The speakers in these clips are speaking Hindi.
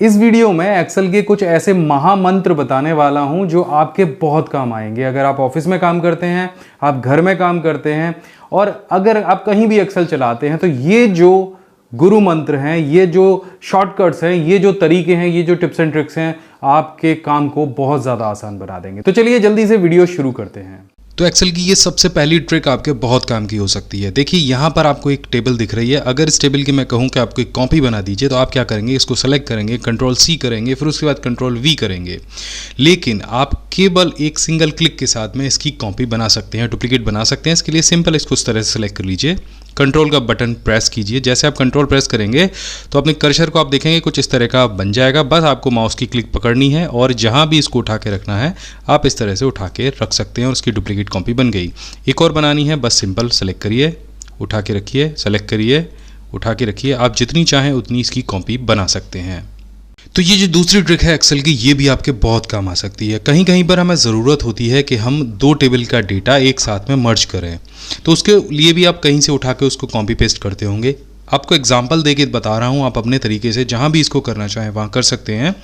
इस वीडियो में एक्सेल के कुछ ऐसे महामंत्र बताने वाला हूं जो आपके बहुत काम आएंगे। अगर आप ऑफिस में काम करते हैं, आप घर में काम करते हैं और अगर आप कहीं भी एक्सेल चलाते हैं, तो ये जो गुरु मंत्र हैं, ये जो शॉर्टकट्स हैं, ये जो तरीके हैं, ये जो टिप्स एंड ट्रिक्स हैं, आपके काम को बहुत ज़्यादा आसान बना देंगे। तो चलिए जल्दी से वीडियो शुरू करते हैं। तो एक्सेल की ये सबसे पहली ट्रिक आपके बहुत काम की हो सकती है। देखिए यहाँ पर आपको एक टेबल दिख रही है। अगर इस टेबल की मैं कहूँ कि आपको एक कॉपी बना दीजिए, तो आप क्या करेंगे, इसको सेलेक्ट करेंगे, Ctrl+C करेंगे, फिर उसके बाद Ctrl+V करेंगे। लेकिन आप केवल एक सिंगल क्लिक के साथ में इसकी कॉपी बना सकते हैं, डुप्लीकेट बना सकते हैं। इसके लिए सिंपल इसको इस तरह से सेलेक्ट कर लीजिए, कंट्रोल का बटन प्रेस कीजिए। जैसे आप कंट्रोल प्रेस करेंगे तो अपने कर्सर को आप देखेंगे कुछ इस तरह का बन जाएगा। बस आपको माउस की क्लिक पकड़नी है और जहां भी इसको उठा के रखना है आप इस तरह से उठा के रख सकते हैं और उसकी डुप्लीकेट कॉपी बन गई। एक और बनानी है, बस सिंपल सेलेक्ट करिए, उठा के रखिए, सेलेक्ट करिए, उठा के रखिए। आप जितनी चाहें उतनी इसकी कॉपी बना सकते हैं। तो ये जो दूसरी ट्रिक है एक्सेल की, ये भी आपके बहुत काम आ सकती है। कहीं कहीं पर हमें ज़रूरत होती है कि हम दो टेबल का डेटा एक साथ में मर्ज करें, तो उसके लिए भी आप कहीं से उठा के उसको कॉपी पेस्ट करते होंगे। आपको एग्जांपल देके बता रहा हूँ, आप अपने तरीके से जहाँ भी इसको करना चाहें वहाँ कर सकते हैं।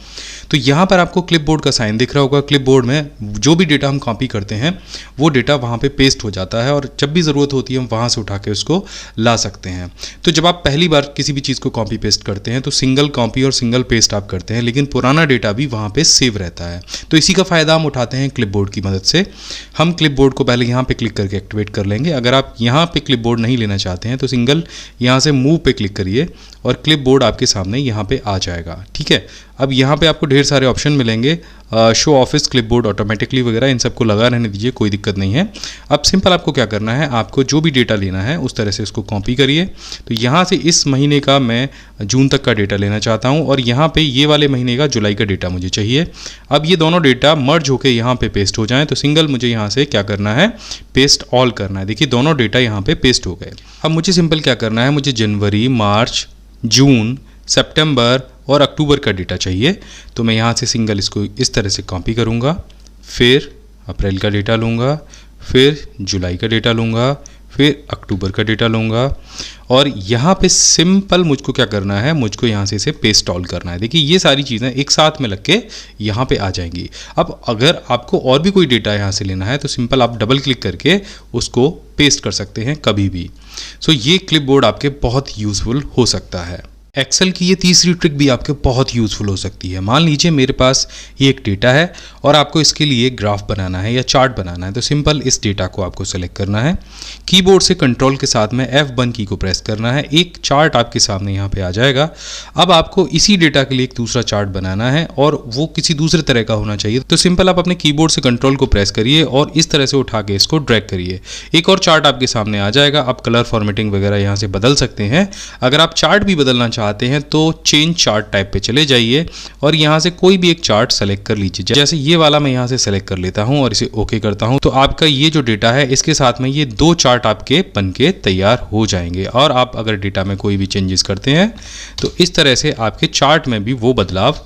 तो यहाँ पर आपको क्लिपबोर्ड का साइन दिख रहा होगा। क्लिपबोर्ड में जो भी डेटा हम कॉपी करते हैं वो डेटा वहाँ पे पेस्ट हो जाता है और जब भी ज़रूरत होती है हम वहाँ से उठा के उसको ला सकते हैं। तो जब आप पहली बार किसी भी चीज़ को कॉपी पेस्ट करते हैं तो सिंगल कॉपी और सिंगल पेस्ट आप करते हैं, लेकिन पुराना डेटा भी वहाँ पर सेव रहता है। तो इसी का फ़ायदा हम उठाते हैं क्लिपबोर्ड की मदद से। हम क्लिपबोर्ड को पहले यहाँ पर क्लिक करके एक्टिवेट कर लेंगे। अगर आप यहाँ पर क्लिपबोर्ड नहीं लेना चाहते हैं तो सिंगल यहाँ से मूव पे क्लिक करिए और क्लिपबोर्ड आपके सामने यहाँ पे आ जाएगा। ठीक है, अब यहाँ पे आपको ढेर सारे ऑप्शन मिलेंगे, शो ऑफिस क्लिपबोर्ड ऑटोमेटिकली वगैरह, इन सबको लगा रहने दीजिए, कोई दिक्कत नहीं है। अब सिंपल आपको क्या करना है, आपको जो भी डेटा लेना है उस तरह से उसको कॉपी करिए। तो यहाँ से इस महीने का मैं जून तक का डेटा लेना चाहता हूँ और यहाँ पे ये वाले महीने का जुलाई का डेटा मुझे चाहिए। अब ये दोनों डेटा मर्ज होकर यहाँ पे पेस्ट हो जाएँ, तो सिंगल मुझे यहाँ से क्या करना है, पेस्ट ऑल करना है। देखिए दोनों डेटा यहाँ पे पेस्ट हो गए। अब मुझे सिंपल क्या करना है, मुझे जनवरी, मार्च, जून, सितंबर और अक्टूबर का डेटा चाहिए। तो मैं यहाँ से सिंगल इसको इस तरह से कॉपी करूँगा, फिर अप्रैल का डेटा लूँगा, फिर जुलाई का डेटा लूँगा, फिर अक्टूबर का डेटा लूँगा और यहाँ पे सिंपल मुझको क्या करना है, मुझको यहाँ से इसे पेस्ट ऑल करना है। देखिए ये सारी चीज़ें एक साथ में लग के यहाँ पे आ जाएंगी। अब अगर आपको और भी कोई डेटा यहाँ से लेना है तो सिंपल आप डबल क्लिक करके उसको पेस्ट कर सकते हैं कभी भी। सो ये क्लिपबोर्ड आपके बहुत यूज़फुल हो सकता है। एक्सेल की ये तीसरी ट्रिक भी आपके बहुत यूज़फुल हो सकती है। मान लीजिए मेरे पास ये एक डेटा है और आपको इसके लिए ग्राफ बनाना है या चार्ट बनाना है, तो सिंपल इस डेटा को आपको सेलेक्ट करना है, कीबोर्ड से कंट्रोल के साथ में F1 की को प्रेस करना है, एक चार्ट आपके सामने यहाँ पे आ जाएगा। अब आपको इसी डेटा के लिए एक दूसरा चार्ट बनाना है और वो किसी दूसरे तरह का होना चाहिए। तो सिंपल आप अपने कीबोर्ड से कंट्रोल को प्रेस करिए और इस तरह से उठा के इसको ड्रैग करिए, एक और चार्ट आपके सामने आ जाएगा। आप कलर फॉर्मेटिंग वगैरह यहाँ से बदल सकते हैं। अगर आप चार्ट भी बदलना चाहते हैं तो चेंज चार्ट टाइप पे चले जाइए और यहाँ से कोई भी एक चार्ट सेलेक्ट कर लीजिए। जैसे ये वाला मैं यहाँ से सेलेक्ट कर लेता हूँ और इसे ओके करता हूँ, तो आपका ये जो डेटा है इसके साथ में ये दो चार्ट आपके बन के तैयार हो जाएंगे। और आप अगर डेटा में कोई भी चेंजेस करते हैं तो इस तरह से आपके चार्ट में भी वो बदलाव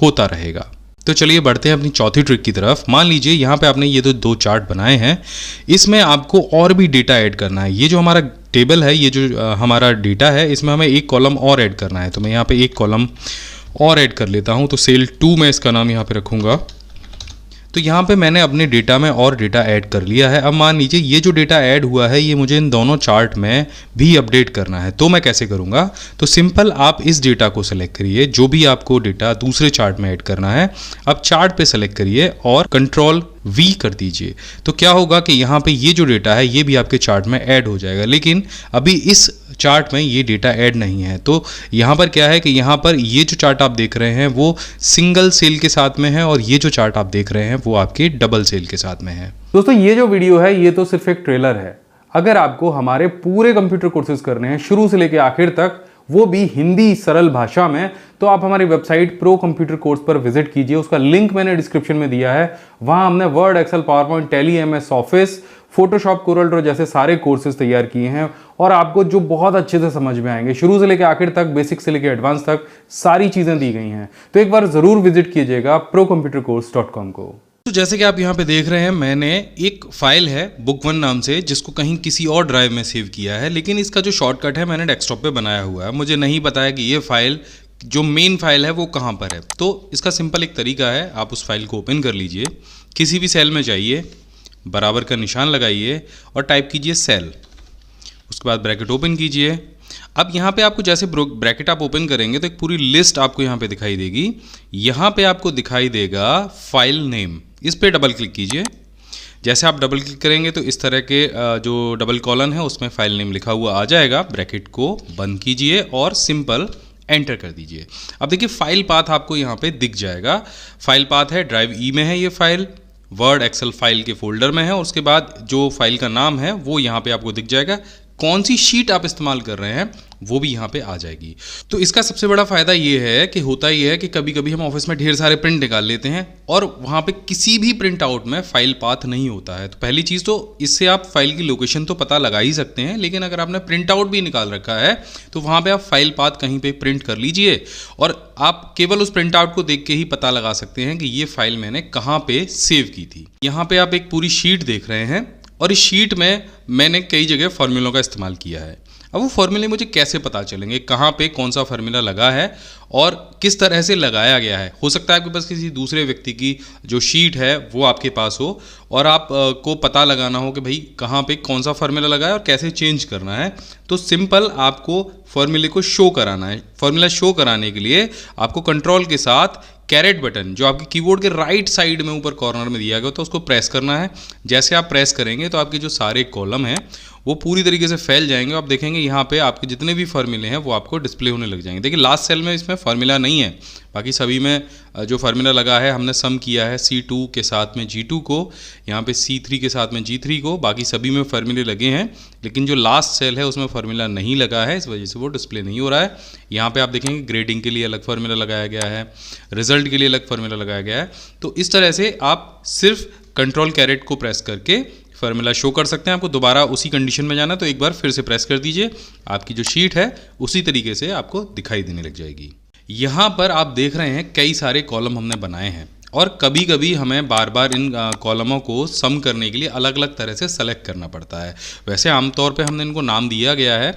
होता रहेगा। तो चलिए बढ़ते हैं अपनी चौथी ट्रिक की तरफ। मान लीजिए यहाँ पे आपने ये तो दो चार्ट बनाए हैं, इसमें आपको और भी डेटा ऐड करना है। ये जो हमारा टेबल है, ये जो हमारा डेटा है, इसमें हमें एक कॉलम और ऐड करना है। तो मैं यहाँ पे एक कॉलम और ऐड कर लेता हूँ। तो सेल 2 में इसका नाम यहाँ पे रखूँगा। तो यहाँ पे मैंने अपने डेटा में और डेटा ऐड कर लिया है। अब मान लीजिए ये जो डेटा ऐड हुआ है ये मुझे इन दोनों चार्ट में भी अपडेट करना है। तो मैं कैसे करूँगा, तो सिंपल आप इस डेटा को सेलेक्ट करिए, जो भी आपको डेटा दूसरे चार्ट में ऐड करना है। अब चार्ट पे सेलेक्ट करिए और Ctrl+V कर दीजिए। तो क्या होगा कि यहाँ पे ये जो डेटा है ये भी आपके चार्ट में ऐड हो जाएगा, लेकिन अभी इस चार्ट में ये डेटा ऐड नहीं है। तो यहाँ पर क्या है कि यहाँ पर ये जो चार्ट आप देख रहे हैं वो सिंगल सेल के साथ में है और ये जो चार्ट आप देख रहे हैं वो आपके डबल सेल के साथ में है। दोस्तों ये जो वीडियो है ये तो सिर्फ एक ट्रेलर है। अगर आपको हमारे पूरे कंप्यूटर कोर्सेज करने हैं शुरू से लेकर आखिर तक, वो भी हिंदी सरल भाषा में, तो आप हमारी वेबसाइट प्रो कंप्यूटर कोर्स पर विजिट कीजिए। उसका लिंक मैंने डिस्क्रिप्शन में दिया है। वहां हमने Word, Excel, PowerPoint, Tally, MS Office, Photoshop, Corel Draw जैसे सारे कोर्सेज तैयार किए हैं और आपको जो बहुत अच्छे से समझ में आएंगे। शुरू से लेकर आखिर तक, बेसिक से लेकर एडवांस तक सारी चीजें दी गई हैं। तो एक बार जरूर विजिट कीजिएगा procomputercourse.com को। तो जैसे कि आप यहाँ पे देख रहे हैं, मैंने एक फाइल है book1 नाम से, जिसको कहीं किसी और ड्राइव में सेव किया है, लेकिन इसका जो शॉर्टकट है मैंने डेस्कटॉप पे बनाया हुआ है। मुझे नहीं पता है कि ये फाइल जो मेन फाइल है वो कहाँ पर है। तो इसका सिंपल एक तरीका है, आप उस फाइल को ओपन कर लीजिए, किसी भी सेल में जाइए, बराबर का निशान लगाइए और टाइप कीजिए सेल, उसके बाद ब्रैकेट ओपन कीजिए। अब यहाँ पे आपको जैसे ब्रैकेट आप ओपन करेंगे तो एक पूरी लिस्ट आपको यहाँ पे दिखाई देगी। यहाँ पे आपको दिखाई देगा फाइल नेम, इस पे डबल क्लिक कीजिए। जैसे आप डबल क्लिक करेंगे तो इस तरह के जो डबल कॉलन है उसमें फाइल नेम लिखा हुआ आ जाएगा। ब्रैकेट को बंद कीजिए और सिंपल एंटर कर दीजिए। अब देखिए फाइल पाथ आपको यहाँ पे दिख जाएगा। फाइल पाथ है ड्राइव ई में है, ये फाइल वर्ड एक्सेल फाइल के फोल्डर में है, और उसके बाद जो फाइल का नाम है वो यहाँ पे आपको दिख जाएगा। कौन सी शीट आप इस्तेमाल कर रहे हैं वो भी यहाँ पे आ जाएगी। तो इसका सबसे बड़ा फायदा ये है कि होता ये है कि कभी कभी हम ऑफिस में ढेर सारे प्रिंट निकाल लेते हैं और वहाँ पे किसी भी प्रिंट आउट में फाइल पाथ नहीं होता है। तो पहली चीज़ तो इससे आप फाइल की लोकेशन तो पता लगा ही सकते हैं, लेकिन अगर आपने प्रिंट आउट भी निकाल रखा है तो वहाँ पे आप फाइल पाथ कहीं पे प्रिंट कर लीजिए और आप केवल उस प्रिंट आउट को देख के ही पता लगा सकते हैं कि ये फाइल मैंने कहाँ पे सेव की थी। यहाँ पे आप एक पूरी शीट देख रहे हैं और इस शीट में मैंने कई जगह फार्मूलों का इस्तेमाल किया है। अब वो फार्मूले मुझे कैसे पता चलेंगे, कहाँ पे कौन सा फार्मूला लगा है और किस तरह से लगाया गया है। हो सकता है आपके पास किसी दूसरे व्यक्ति की जो शीट है वो आपके पास हो और आप को पता लगाना हो कि भाई कहाँ पे कौन सा फार्मूला लगा है और कैसे चेंज करना है। तो सिंपल आपको फार्मूले को शो कराना है। फार्मूला शो कराने के लिए आपको कंट्रोल के साथ कैरेट बटन जो आपके कीबोर्ड के राइट साइड में ऊपर कॉर्नर में दिया गया तो उसको प्रेस करना है। जैसे आप प्रेस करेंगे तो आपके जो सारे कॉलम हैं वो पूरी तरीके से फैल जाएंगे। आप देखेंगे यहाँ पे आपके जितने भी फार्मूले हैं वो आपको डिस्प्ले होने लग जाएंगे। देखिए लास्ट सेल में इसमें फार्मूला नहीं है, बाकी सभी में जो फार्मूला लगा है हमने सम किया है C2 के साथ में G2 को, यहाँ पे C3 के साथ में G3 को, बाकी सभी में फार्मूले लगे हैं। लेकिन जो लास्ट सेल है उसमें फार्मूला नहीं लगा है, इस वजह से वो डिस्प्ले नहीं हो रहा है। यहाँ पे आप देखेंगे ग्रेडिंग के लिए अलग फार्मूला लगाया गया है, रिजल्ट के लिए अलग फार्मूला लगाया गया है। तो इस तरह से आप सिर्फ कंट्रोल कैरेट को प्रेस करके फार्मूला शो कर सकते हैं। आपको दोबारा उसी कंडीशन में जाना तो एक बार फिर से प्रेस कर दीजिए, आपकी जो शीट है उसी तरीके से आपको दिखाई देने लग जाएगी। यहाँ पर आप देख रहे हैं कई सारे कॉलम हमने बनाए हैं और कभी कभी हमें बार बार इन कॉलमों को सम करने के लिए अलग अलग तरह से सेलेक्ट करना पड़ता है। वैसे आमतौर पे हमने इनको नाम दिया गया है,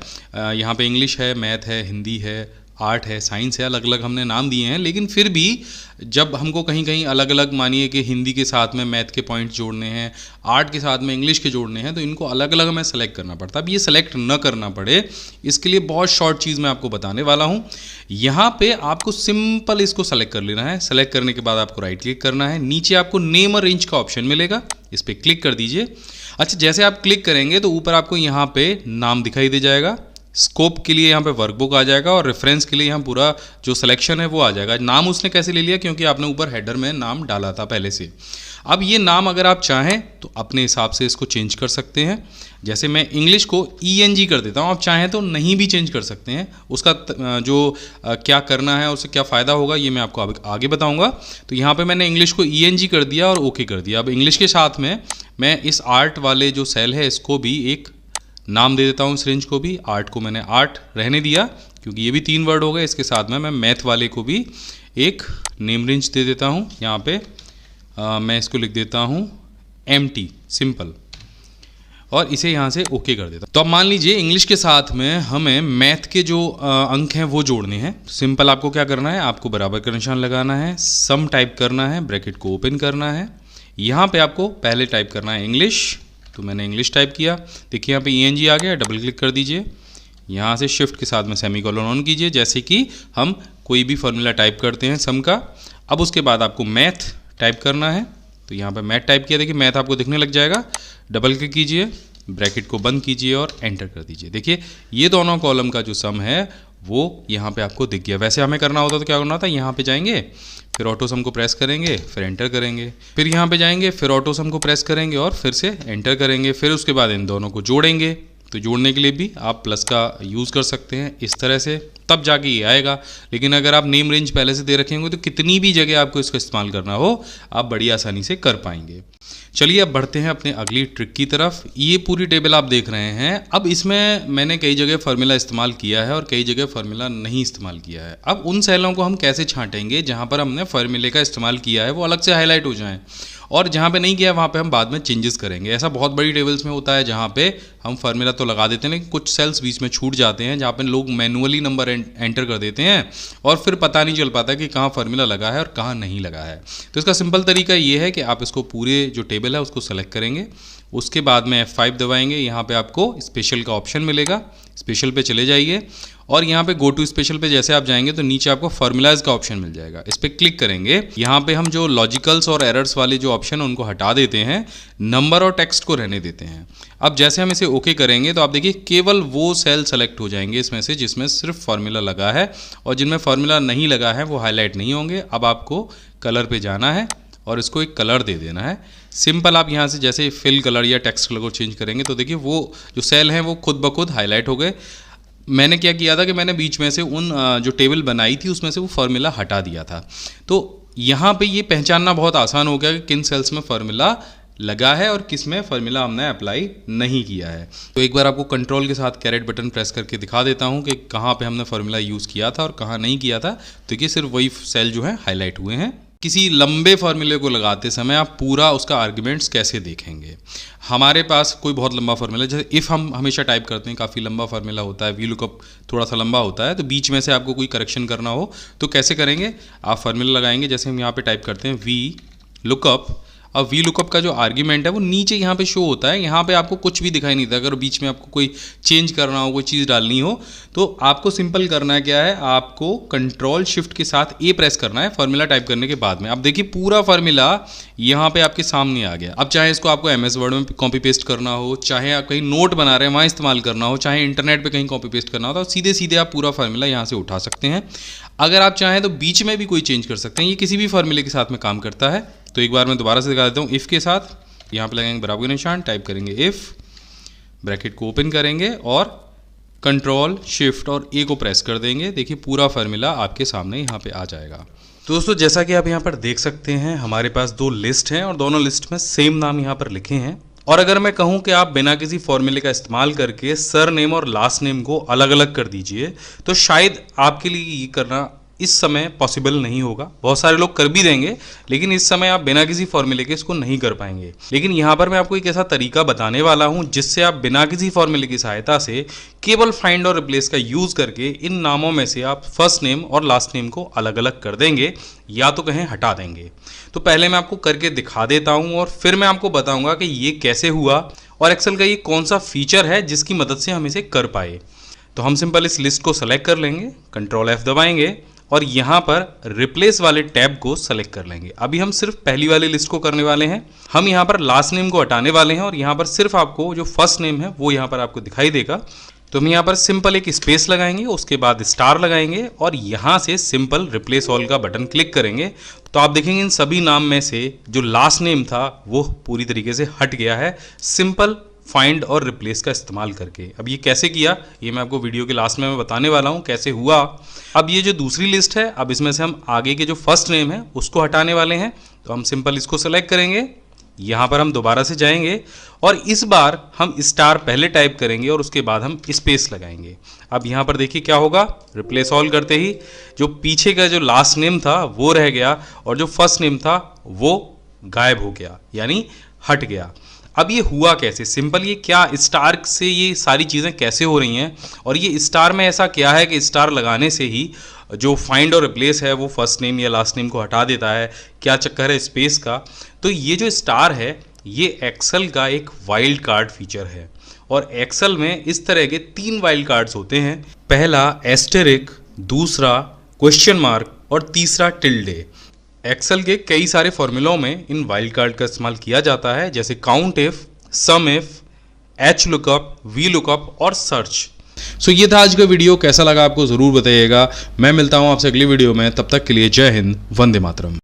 यहाँ पे इंग्लिश है, मैथ है, हिंदी है, आर्ट है, साइंस है, अलग अलग हमने नाम दिए हैं। लेकिन फिर भी जब हमको कहीं कहीं अलग अलग, मानिए कि हिंदी के साथ में मैथ के पॉइंट्स जोड़ने हैं, आर्ट के साथ में इंग्लिश के जोड़ने हैं, तो इनको अलग अलग हमें सेलेक्ट करना पड़ता है। अब ये सेलेक्ट न करना पड़े इसके लिए बहुत शॉर्ट चीज़ मैं आपको बताने वाला हूँ। यहाँ पे आपको सिंपल इसको सेलेक्ट कर लेना है। सेलेक्ट करने के बाद आपको राइट क्लिक करना है, नीचे आपको नेम और रेंज का ऑप्शन मिलेगा, इस पर क्लिक कर दीजिए। अच्छा, जैसे आप क्लिक करेंगे तो ऊपर आपको यहाँ पे नाम दिखाई दे जाएगा, स्कोप के लिए यहाँ पे वर्कबुक आ जाएगा और रेफरेंस के लिए यहाँ पूरा जो सिलेक्शन है वो आ जाएगा। नाम उसने कैसे ले लिया, क्योंकि आपने ऊपर हेडर में नाम डाला था पहले से। अब ये नाम अगर आप चाहें तो अपने हिसाब से इसको चेंज कर सकते हैं। जैसे मैं इंग्लिश को ENG कर देता हूँ, आप चाहें तो नहीं भी चेंज कर सकते हैं। उसका जो क्या करना है, उससे क्या फ़ायदा होगा ये मैं आपको आगे बताऊँगा। तो यहाँ पर मैंने इंग्लिश को ENG कर दिया और ओके कर दिया। अब इंग्लिश के साथ में मैं इस आर्ट वाले जो सेल है इसको भी एक नाम दे देता हूँ। इस रेंज को भी, आर्ट को मैंने आर्ट रहने दिया क्योंकि ये भी 3 वर्ड हो गए। इसके साथ में मैं मैथ वाले को भी एक नेम रेंज दे देता हूँ। यहाँ पे मैं इसको लिख देता हूँ MT सिंपल और इसे यहाँ से ओके कर देता हूँ। तो अब मान लीजिए इंग्लिश के साथ में हमें मैथ के जो अंक हैं वो जोड़ने हैं। सिंपल आपको क्या करना है, आपको बराबर का निशान लगाना है, सम टाइप करना है, ब्रैकेट को ओपन करना है। यहाँ पे आपको पहले टाइप करना है इंग्लिश, तो मैंने इंग्लिश टाइप किया। देखिए यहाँ पे ENG आ गया, डबल क्लिक कर दीजिए। यहाँ से शिफ्ट के साथ में सेमीकोलन ऑन कीजिए, जैसे कि हम कोई भी फार्मूला टाइप करते हैं सम का। अब उसके बाद आपको मैथ टाइप करना है, तो यहाँ पे मैथ टाइप किया। देखिए मैथ आपको दिखने लग जाएगा, डबल क्लिक कीजिए, ब्रैकेट को बंद कीजिए और एंटर कर दीजिए। देखिए ये दोनों कॉलम का जो सम है वो यहाँ पे आपको दिख गया। वैसे हमें करना होता तो क्या करना होता, यहाँ पे जाएंगे, फिर ऑटो सम को प्रेस करेंगे, फिर एंटर करेंगे, फिर यहाँ पे जाएंगे, फिर ऑटो सम को प्रेस करेंगे और फिर से एंटर करेंगे। फिर उसके बाद इन दोनों को जोड़ेंगे। तो जोड़ने के लिए भी आप प्लस का यूज़ कर सकते हैं इस तरह से, तब जाके ये आएगा। लेकिन अगर आप नेम रेंज पहले से दे रखे होंगे तो कितनी भी जगह आपको इसका इस्तेमाल करना हो आप बड़ी आसानी से कर पाएंगे। चलिए अब बढ़ते हैं अपने अगली ट्रिक की तरफ। ये पूरी टेबल आप देख रहे हैं। अब इसमें मैंने कई जगह फार्मूला इस्तेमाल किया है और कई जगह फार्मूला नहीं इस्तेमाल किया है। अब उन सेलों को हम कैसे छांटेंगे जहाँ पर हमने फार्मूले का इस्तेमाल किया है वो अलग से हाईलाइट हो जाएं और जहाँ पे नहीं किया वहाँ पे हम बाद में चेंजेस करेंगे। ऐसा बहुत बड़ी टेबल्स में होता है जहाँ पे हम फार्मूला तो लगा देते हैं लेकिन कुछ सेल्स बीच में छूट जाते हैं जहाँ पे लोग मैनुअली नंबर एंटर कर देते हैं और फिर पता नहीं चल पाता कि कहाँ फार्मूला लगा है और कहाँ नहीं लगा है। तो इसका सिंपल तरीका ये है कि आप इसको पूरे जो टेबल है उसको सेलेक्ट करेंगे, उसके बाद में F5 दबाएंगे, यहाँ पे आपको स्पेशल का ऑप्शन मिलेगा, स्पेशल पे चले जाइए और यहाँ पे गो टू स्पेशल पे जैसे आप जाएंगे तो नीचे आपको फार्मूलाज का ऑप्शन मिल जाएगा, इस पर क्लिक करेंगे। यहाँ पे हम जो लॉजिकल्स और एरर्स वाले जो ऑप्शन है उनको हटा देते हैं, नंबर और टेक्स्ट को रहने देते हैं। अब जैसे हम इसे ओके करेंगे तो आप देखिए केवल वो सेल सेलेक्ट हो जाएंगे इसमें से जिसमें सिर्फ फार्मूला लगा है और जिनमें फार्मूला नहीं लगा है वो हाईलाइट नहीं होंगे। अब आपको कलर पे जाना है और इसको एक कलर दे देना है सिंपल। आप यहाँ से जैसे फिल कलर या टेक्स्ट कलर को चेंज करेंगे तो देखिए वो जो सेल हैं वो खुद ब खुद हाईलाइट हो गए। मैंने क्या किया था कि मैंने बीच में से उन जो टेबल बनाई थी उसमें से वो फार्मूला हटा दिया था। तो यहाँ पे ये पहचानना बहुत आसान हो गया कि किन सेल्स में फार्मूला लगा है और किस में फार्मूला हमने अप्लाई नहीं किया है। तो एक बार आपको कंट्रोल के साथ कैरेट बटन प्रेस करके दिखा देता हूँ कि कहाँ पे हमने फार्मूला यूज़ किया था और कहाँ नहीं किया था। तो ये सिर्फ वही सेल जो है हाईलाइट हुए हैं। किसी लंबे फार्मूले को लगाते समय आप पूरा उसका आर्ग्यूमेंट्स कैसे देखेंगे। हमारे पास कोई बहुत लंबा फार्मूला, जैसे इफ़ हम हमेशा टाइप करते हैं काफ़ी लंबा फार्मूला होता है, वी लुकअप थोड़ा सा लंबा होता है, तो बीच में से आपको कोई करेक्शन करना हो तो कैसे करेंगे, आप फार्मूला लगाएंगे। जैसे हम यहाँ पे टाइप करते हैं वी लुकअप, अब वी लुकअप का जो आर्ग्यूमेंट है वो नीचे यहाँ पे शो होता है, यहाँ पे आपको कुछ भी दिखाई नहीं देता। अगर बीच में आपको कोई चेंज करना हो, कोई चीज़ डालनी हो तो आपको सिंपल करना है क्या है, आपको कंट्रोल शिफ्ट के साथ ए प्रेस करना है फार्मूला टाइप करने के बाद में। अब देखिए पूरा फार्मूला यहाँ पे आपके सामने आ गया। अब चाहे इसको आपको MS वर्ड में कॉपी पेस्ट करना हो, चाहे आप कहीं नोट बना रहे हैं वहाँ इस्तेमाल करना हो, चाहे इंटरनेट पर कहीं कॉपी पेस्ट करना हो, तो सीधे सीधे आप पूरा फार्मूला यहाँ से उठा सकते हैं। अगर आप चाहें तो बीच में भी कोई चेंज कर सकते हैं, ये किसी भी फार्मूले के साथ में काम करता है। तो एक बार मैं दोबारा से दिखा देता हूँ। इफ़ के साथ यहाँ पे लगाएंगे बराबर का निशान, टाइप करेंगे इफ़, ब्रैकेट को ओपन करेंगे और कंट्रोल शिफ्ट और ए को प्रेस कर देंगे। देखिए पूरा फार्मूला आपके सामने यहाँ पे आ जाएगा। तो दोस्तों जैसा कि आप यहाँ पर देख सकते हैं हमारे पास दो लिस्ट हैं और दोनों लिस्ट में सेम नाम यहाँ पर लिखे हैं। और अगर मैं कहूँ कि आप बिना किसी फॉर्मूले का इस्तेमाल करके सर नेम और लास्ट नेम को अलग अलग कर दीजिए तो शायद आपके लिए ये करना इस समय पॉसिबल नहीं होगा। बहुत सारे लोग कर भी देंगे लेकिन इस समय आप बिना किसी फॉर्मूले के इसको नहीं कर पाएंगे। लेकिन यहाँ पर मैं आपको एक ऐसा तरीका बताने वाला हूँ जिससे आप बिना किसी फॉर्मूले की सहायता से केवल फाइंड और रिप्लेस का यूज़ करके इन नामों में से आप फर्स्ट नेम और लास्ट नेम को अलग अलग कर देंगे या तो कहें हटा देंगे। तो पहले मैं आपको करके दिखा देता हूँ और फिर मैं आपको बताऊँगा कि ये कैसे हुआ और एक्सेल का ये कौन सा फीचर है जिसकी मदद से हम इसे कर पाए। तो हम सिंपल इस लिस्ट को सेलेक्ट कर लेंगे, कंट्रोल F दबाएंगे और यहाँ पर रिप्लेस वाले टैब को सेलेक्ट कर लेंगे। अभी हम सिर्फ पहली वाली लिस्ट को करने वाले हैं। हम यहाँ पर लास्ट नेम को हटाने वाले हैं और यहाँ पर सिर्फ आपको जो फर्स्ट नेम है वो यहाँ पर आपको दिखाई देगा। तो हम यहाँ पर सिंपल एक स्पेस लगाएंगे, उसके बाद स्टार लगाएंगे और यहाँ से सिंपल रिप्लेस ऑल का बटन क्लिक करेंगे तो आप देखेंगे इन सभी नाम में से जो लास्ट नेम था वो पूरी तरीके से हट गया है सिंपल फाइंड और रिप्लेस का इस्तेमाल करके। अब ये कैसे किया ये मैं आपको वीडियो के लास्ट में मैं बताने वाला हूँ कैसे हुआ। अब ये जो दूसरी लिस्ट है, अब इसमें से हम आगे के जो फर्स्ट नेम है उसको हटाने वाले हैं। तो हम सिंपल इसको सेलेक्ट करेंगे, यहाँ पर हम दोबारा से जाएंगे और इस बार हम स्टार पहले टाइप करेंगे और उसके बाद हम स्पेस लगाएंगे। अब यहाँ पर देखिए क्या होगा, रिप्लेस ऑल करते ही जो पीछे का जो लास्ट नेम था वो रह गया और जो फर्स्ट नेम था वो गायब हो गया यानी हट गया। अब ये हुआ कैसे, सिंपल ये क्या स्टार से ये सारी चीज़ें कैसे हो रही हैं और ये स्टार में ऐसा क्या है कि स्टार लगाने से ही जो फाइंड और रिप्लेस है वो फर्स्ट नेम या लास्ट नेम को हटा देता है, क्या चक्कर है स्पेस का। तो ये जो स्टार है ये एक्सेल का एक वाइल्ड कार्ड फीचर है और एक्सेल में इस तरह के 3 वाइल्ड कार्ड्स होते हैं। पहला एस्टेरिक, दूसरा क्वेश्चन मार्क और तीसरा टिल्डे। एक्सेल के कई सारे फॉर्मूलों में इन वाइल्ड कार्ड का इस्तेमाल किया जाता है जैसे count if, sum if, H lookup, V lookup और सर्च। सो ये था आज का वीडियो, कैसा लगा आपको ज़रूर बताइएगा। मैं मिलता हूँ आपसे अगली वीडियो में, तब तक के लिए जय हिंद, वंदे मातरम।